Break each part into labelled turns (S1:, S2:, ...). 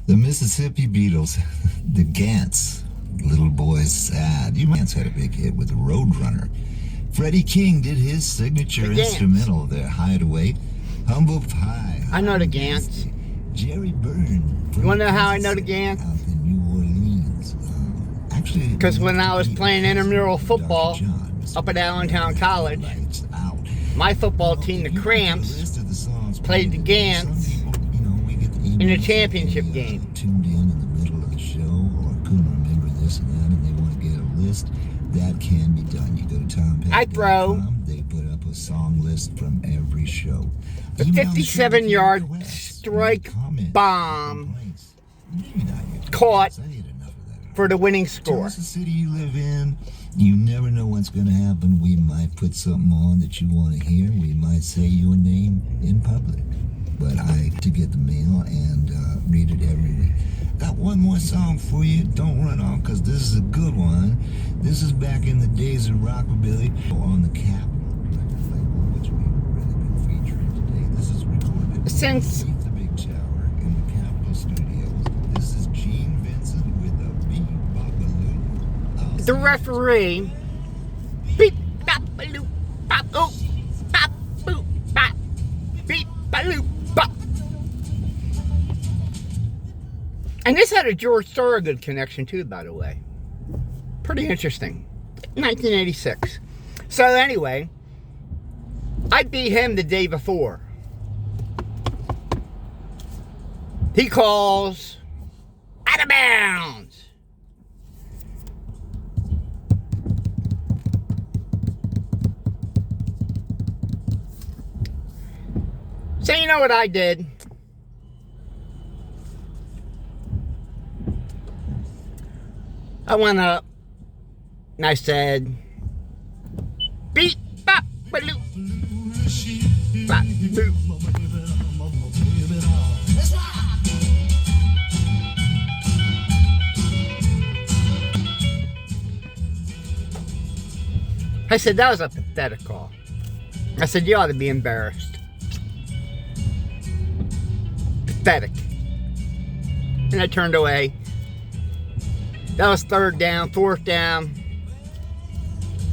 S1: The Mississippi Beatles, the Gants, Little Boy's Sad. You Gants had a big hit with the Roadrunner. Freddie King did his signature instrumental, their Hideaway, Humble Pie.
S2: I know the Gants.
S1: Jerry Byrne.
S2: You want to know how I know the Gants?
S1: Out in New Orleans. Actually,
S2: because when I was playing intramural football up at Allentown College, my football team, the Cramps, played the Gants in a championship game.
S1: Tuned in the middle of the show or couldn't remember this and that and they want to get a list, that can be done. You go to TomPetty.com, they put up a song list from every show.
S2: The 57-yard strike bomb caught for the winning score.
S1: Tell us the city you live in. You never know what's going to happen. We might put something on that you want to hear. We might say your name in public. But I to get the mail and read it every week. Got one more song for you. Don't run off because this is a good one. This is back in the days of rockabilly on the Capitol record label, which we've really been featuring today. This is recorded
S2: since
S1: the big tower in the Capitol Studios. This is Gene Vincent with a beat bop-a-loo.
S2: The referee beep bop-a-loo bop oh bop boop bop beep ba-loo bop. And this had a George Thorogood connection too, by the way. Pretty interesting. 1986. So anyway, I beat him the day before. He calls out of bounds. So you know what I did? I went up and I said, beep, bop, ba-loo, bop, boo. I said, that was a pathetic call. I said, you ought to be embarrassed. Pathetic. And I turned away. That was third down, fourth down.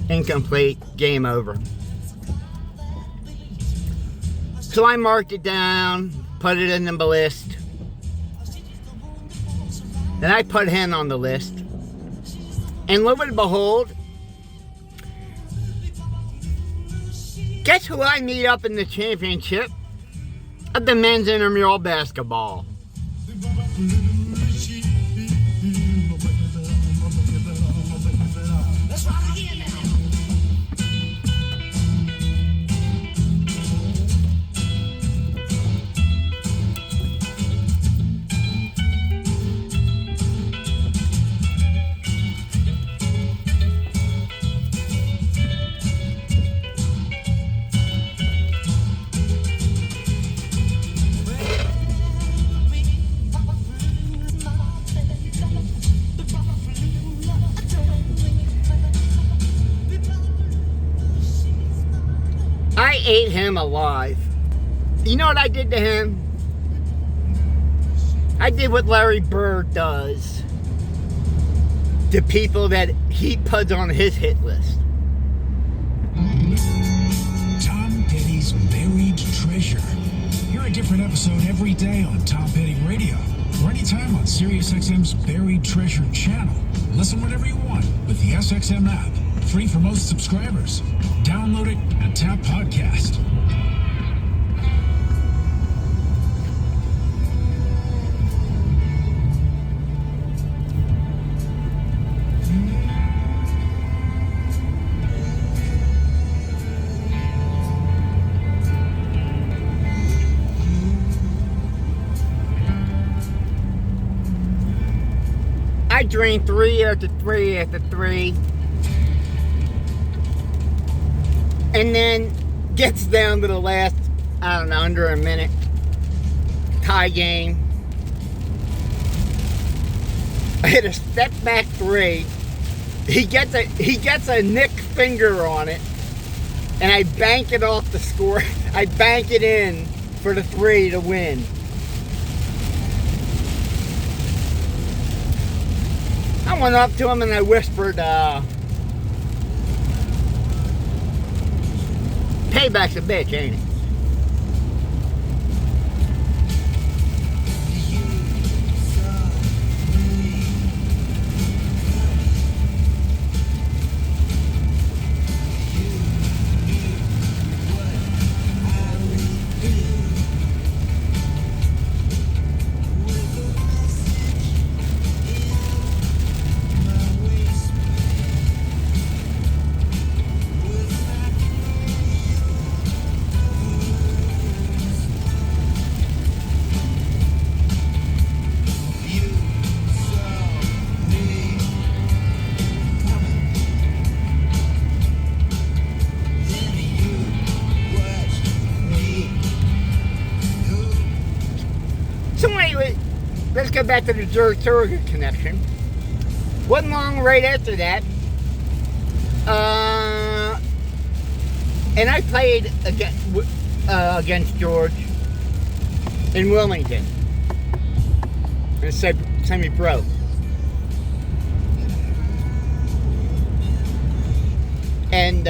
S2: Incomplete. Game over. So I marked it down, put it in the list. Then I put him on the list. And lo and behold, guess who I meet up in the championship of the men's intramural basketball? I ate him alive. You know what I did to him? I did what Larry Bird does to people that he puts on his hit list.
S3: Tom Petty's Buried Treasure. Hear a different episode every day on Tom Petty Radio or anytime on SiriusXM's Buried Treasure channel. Listen whenever you want with the SXM app. Free for most subscribers. Download it and tap podcast.
S2: I drained 3 after 3 after 3. And then gets down to the last, I don't know, under a minute. Tie game. I hit a step back 3. He gets a nick finger on it. And I bank it off the score. I bank it in for the 3 to win. I went up to him and I whispered, payback's a bitch, ain't it? So anyway, let's get back to the George connection. Wasn't long right after that, and I played against George in Wilmington, in semi-pro. And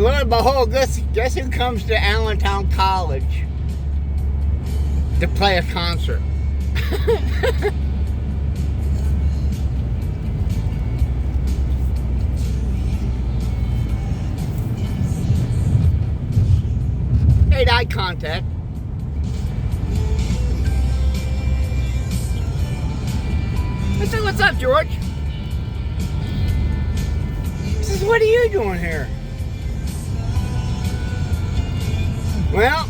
S2: lo and behold, guess who comes to Allentown College to play a concert? Made eye contact. I said, "What's up, George?" He says, "What are you doing here?" Well,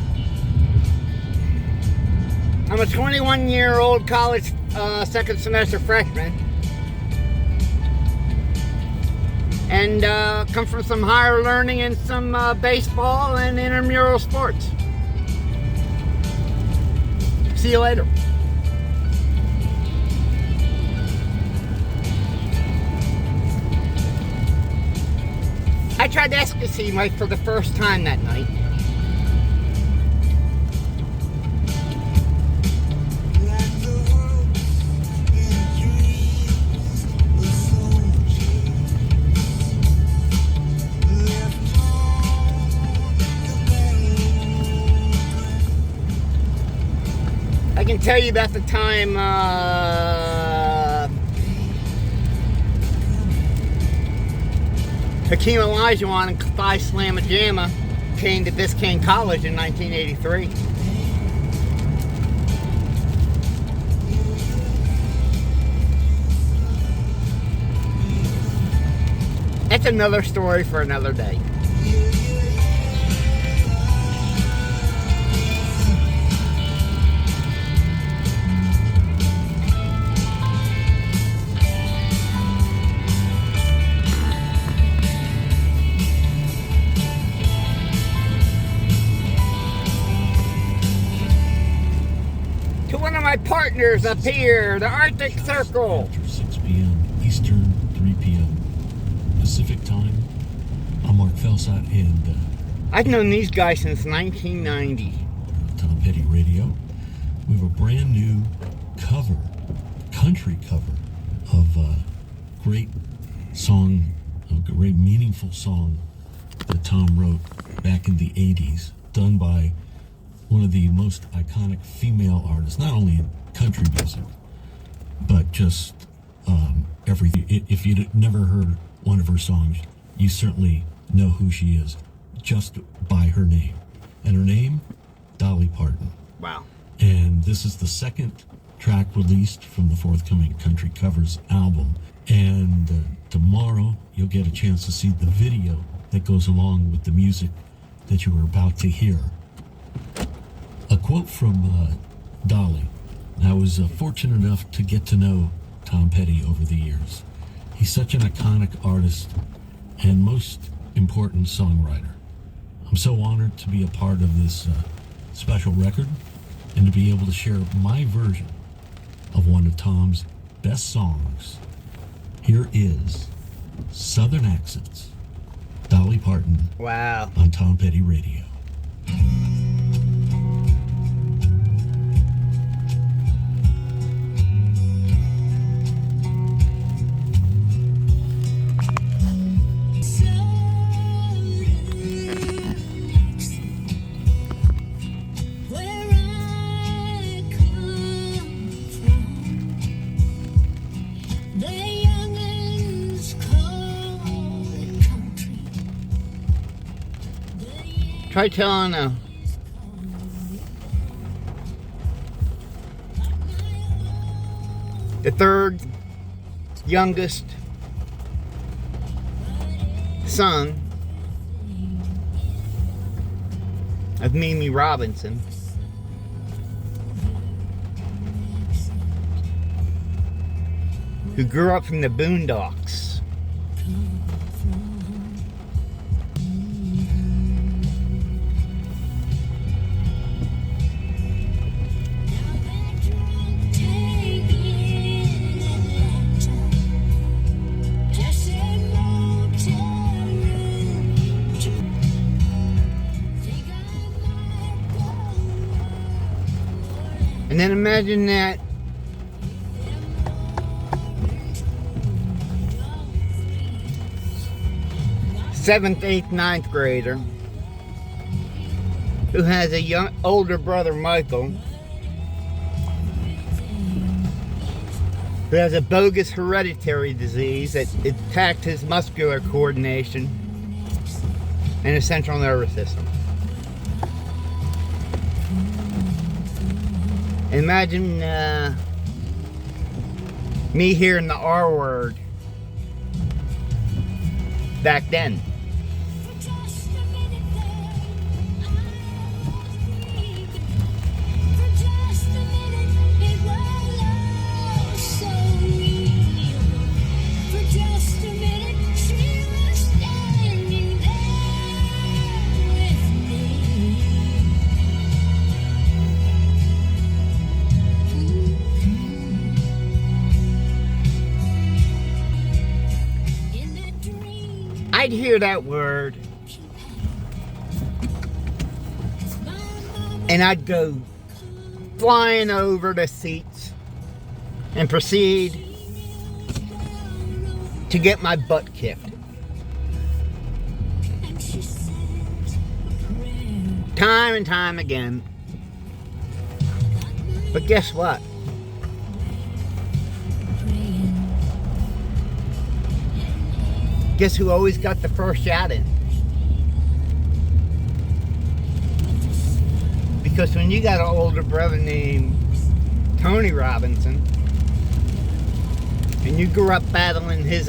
S2: I'm a 21-year-old college second semester freshman, and come from some higher learning and some baseball and intramural sports. See you later. I tried ecstasy for the first time that night. I can tell you about the time Hakeem Olajuwon and Phi Slamma Jamma came to Biscayne College in 1983. That's another story for another day. To one of my partners up here, the Arctic Circle.
S4: After 6 p.m. Eastern, 3 p.m. Pacific time. I'm Mark Felsat, and
S2: I've known these guys since 1990.
S4: Tom Petty Radio. We have a brand new cover, country cover of a great song, a great meaningful song that Tom wrote back in the 80s, done by one of the most iconic female artists, not only in country music, but just everything. If you'd never heard one of her songs, you certainly know who she is just by her name. And her name, Dolly Parton.
S2: Wow.
S4: And this is the second track released from the forthcoming Country Covers album. And tomorrow you'll get a chance to see the video that goes along with the music that you are about to hear. A quote from Dolly. I was fortunate enough to get to know Tom Petty over the years. He's such an iconic artist and most important songwriter. I'm so honored to be a part of this special record and to be able to share my version of one of Tom's best songs. Here is Southern Accents, Dolly Parton.
S2: Wow.
S4: On Tom Petty Radio.
S2: Try telling the third youngest son of Mimi Robinson, who grew up from the boondocks. And then imagine that seventh, eighth, ninth grader who has a older brother, Michael, who has a bogus hereditary disease that attacked his muscular coordination and his central nervous system. Imagine me hearing the R word back then. I'd hear that word and I'd go flying over the seats and proceed to get my butt kicked. Time and time again. But guess what? Guess who always got the first shot in? Because when you got an older brother named Tony Robinson, and you grew up battling his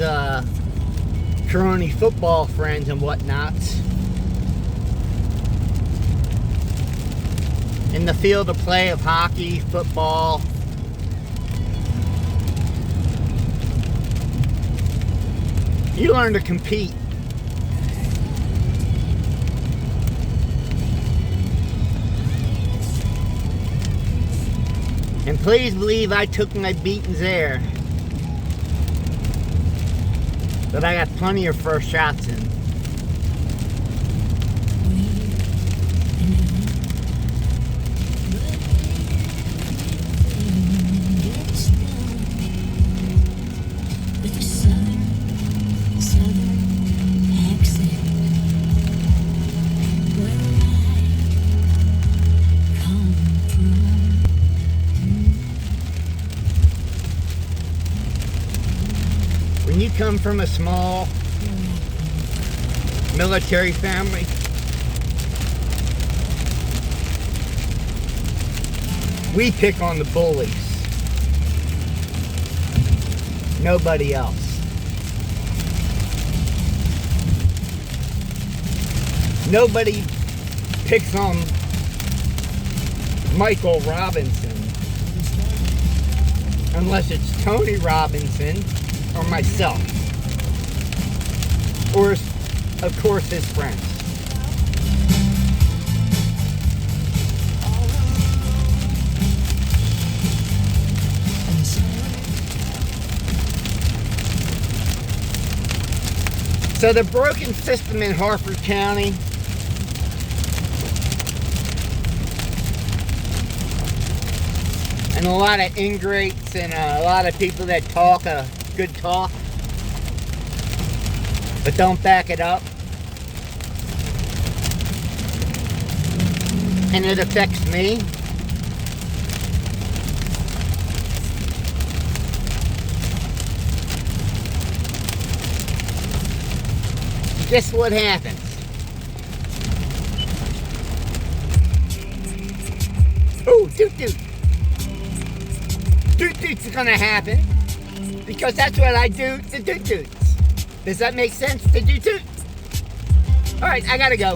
S2: crony football friends and whatnots in the field of play of hockey, football, you learn to compete. And please believe I took my beatings there. But I got plenty of first shots in. When you come from a small military family, we pick on the bullies. Nobody else. Nobody picks on Michael Robinson unless it's Tony Robinson or myself, or of course his friends. So the broken system in Harford County and a lot of ingrates and a lot of people that talk a good talk but don't back it up, and it affects me. Guess what happens? Doot doot. Doot doot's gonna happen. Because that's what I do to doot doots. Does that make sense? To doot doot? Alright, I gotta go.